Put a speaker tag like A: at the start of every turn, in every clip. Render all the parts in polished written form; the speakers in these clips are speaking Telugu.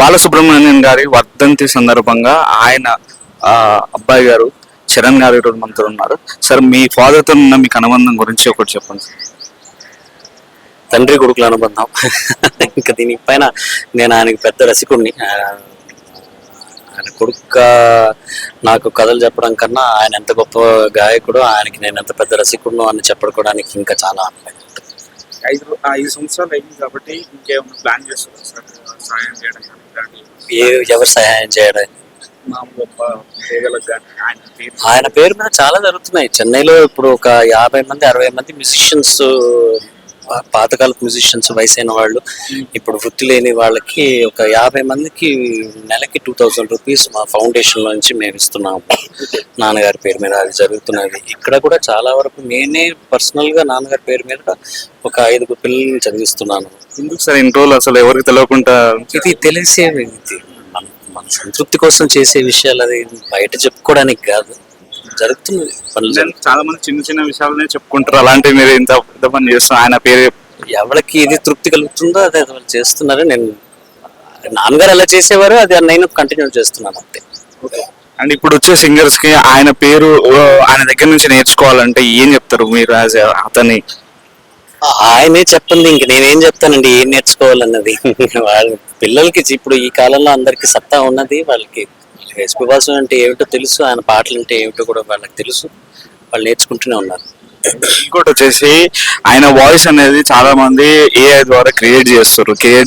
A: బాలసుబ్రహ్మణ్యం గారి వర్ధంతి సందర్భంగా ఆయన అబ్బాయి గారు చరణ్ గారు ఈరోజు మనతో ఉన్నారు. సార్, మీ ఫాదర్తో ఉన్న మీకు అనుబంధం గురించి ఒకటి చెప్పండి సార్.
B: తండ్రి కొడుకుల అనుబంధం. ఇంకా దీనికి పైన నేను ఆయనకి పెద్ద రసికుడిని. ఆయన కొడుకుగా నాకు కథలు చెప్పడం కన్నా ఆయన ఎంత గొప్ప గాయకుడు, ఆయనకి నేను ఎంత పెద్ద రసికుడును అని చెప్పడానికి ఇంకా చాలా
A: 5 సంవత్సరాలు అయింది కాబట్టి ఇంకేమైనా ప్లాన్ చేస్తున్నారు సార్ సహాయం చేయడం కానీ?
B: ఎవరు సహాయం చేయడం? ఆయన పేరు మీద చాలా జరుగుతున్నాయి. చెన్నైలో ఇప్పుడు ఒక 50 మంది 60 మంది మ్యూజిషియన్స్, పాతకాలపు మ్యూజిషియన్స్, వయసైన వాళ్ళు, ఇప్పుడు వృత్తి లేని వాళ్ళకి ఒక 50 మందికి నెలకి 2000 రూపీస్ మా ఫౌండేషన్ నుంచి మేము ఇస్తున్నాము నాన్నగారి పేరు మీద. అది జరుగుతున్నది. ఇక్కడ కూడా చాలా వరకు నేనే పర్సనల్ గా నాన్నగారి పేరు మీద ఒక 5 పిల్లల్ని చదివిస్తున్నాను.
A: ఎందుకు సార్ ఇన్ని రోజులు అసలు ఎవరికి తెలియకుండా?
B: ఇది తెలిసేవి, మన సంతృప్తి కోసం చేసే విషయాలు, అది బయట చెప్పుకోవడానికి కాదు, జరుగుతున్నది పనులు.
A: చాలా మంది చిన్న చిన్న విషయాలనే చెప్పుకుంటారు, అలాంటివి మీరు ఇంత పెద్ద పని చేస్తున్నారు. ఆయన పేరు
B: ఎవరికి ఇది తృప్తి కలుగుతుందో అదే వాళ్ళు చేస్తున్నారు. నేను నాన్నగారు ఎలా చేసేవారు అది నేను కంటిన్యూ చేస్తున్నాను అంతే.
A: అండ్ ఇప్పుడు వచ్చే సింగర్స్ కి ఆయన పేరు ఆయన దగ్గర నుంచి నేర్చుకోవాలంటే ఏం చెప్తారు మీరు? అతని
B: ఆయనే చెప్పండి, ఇంక నేనేం చెప్తానండి ఏం నేర్చుకోవాలన్నది. వాళ్ళ పిల్లలకి ఇప్పుడు ఈ కాలంలో అందరికి సత్తా ఉన్నది. వాళ్ళకి ఎస్పీ బాసు అంటే ఏమిటో తెలుసు, ఆయన పాటలు అంటే ఏమిటో కూడా వాళ్ళకి తెలుసు. వాళ్ళు నేర్చుకుంటూనే ఉన్నారు.
A: ఇంకోటి వచ్చేసి ఆయన వాయిస్ అనేది చాలా మంది ఏఐ ద్వారా క్రియేట్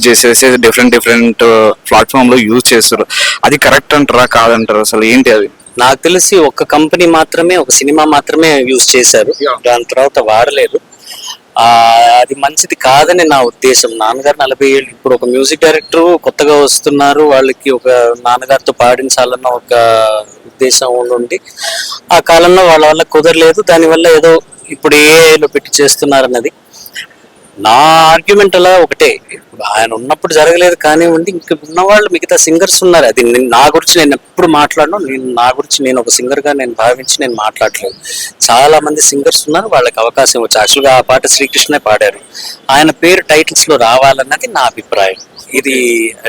A: చేసేసి డిఫరెంట్ ప్లాట్ఫామ్ లో యూజ్ చేస్తారు. అది కరెక్ట్ అంటారా కాదంటారా? అసలు ఏంటి అది?
B: నాకు తెలిసి ఒక కంపెనీ మాత్రమే, ఒక సినిమా మాత్రమే యూజ్ చేశారు, దాని తర్వాత వాడలేదు. అది మంచిది కాదని నా ఉద్దేశం. నాన్నగారు 40 ఏళ్ళు, ఇప్పుడు ఒక మ్యూజిక్ డైరెక్టర్ కొత్తగా వస్తున్నారు, వాళ్ళకి ఒక నాన్నగారితో పాడించాలన్న ఒక ఉద్దేశం ఉండి ఆ కాలంలో వాళ్ళ వల్ల కుదరలేదు. దానివల్ల ఏదో ఇప్పుడు ఏఐలో పెట్టి చేస్తున్నారు అన్నది నా ఆర్గ్యుమెంట్. అలా ఒకటే, ఇప్పుడు ఆయన ఉన్నప్పుడు జరగలేదు కానివ్వండి, ఇంక ఉన్నవాళ్ళు మిగతా సింగర్స్ ఉన్నారు. అది నా గురించి నేను ఎప్పుడు మాట్లాడను. నా గురించి నేను ఒక సింగర్ గా నేను భావించి నేను మాట్లాడలేదు. చాలా మంది సింగర్స్ ఉన్నారు, వాళ్ళకి అవకాశం వచ్చి యాక్చువల్గా ఆ పాట శ్రీకృష్ణే పాడారు. ఆయన పేరు టైటిల్స్ లో రావాలన్నది నా అభిప్రాయం. ఇది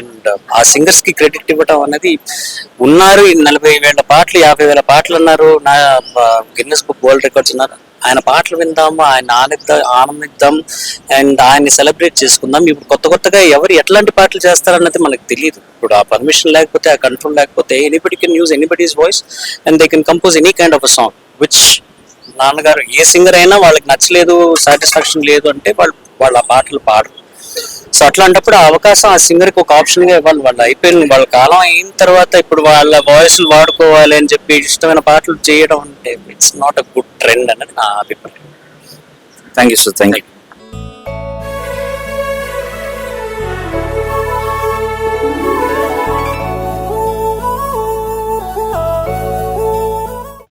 B: అండ్ ఆ సింగర్స్ కి క్రెడిట్ ఇవ్వటం అన్నది ఉన్నారు. 40,000 పాటలు 50,000 పాటలు అన్నారు, నా గిన్నెస్ బుక్ వరల్డ్ రికార్డ్స్ ఉన్నారు. ఆయన పాటలు విందాము, ఆయన ఆనందిద్దాం అండ్ ఆయన్ని సెలబ్రేట్ చేసుకుందాం. ఇప్పుడు కొత్తగా ఎవరు ఎట్లాంటి పాటలు చేస్తారన్నది మనకు తెలియదు. ఇప్పుడు ఆ పర్మిషన్ లేకపోతే, ఆ కంట్రోల్ లేకపోతే anybody can use anybody's voice and they can compose any kind of a song which నాన్నగారు ఏ సింగర్ అయినా వాళ్ళకి నచ్చలేదు, సాటిస్ఫాక్షన్ లేదు అంటే వాళ్ళు ఆ పాటలు పాడరు. సో అట్లాంటప్పుడు ఆ అవకాశం ఆ సింగర్ కి ఒక ఆప్షన్ గా ఇవ్వాలి. వాళ్ళు అయిపోయిన వాళ్ళ కాలం అయిన తర్వాత ఇప్పుడు వాళ్ళ వాయిస్లు వాడుకోవాలి అని చెప్పి ఇష్టమైన పాటలు చేయడం అంటే it's not a good trend అన్నది నా అభిప్రాయం.
A: Thank you sir. Thank you.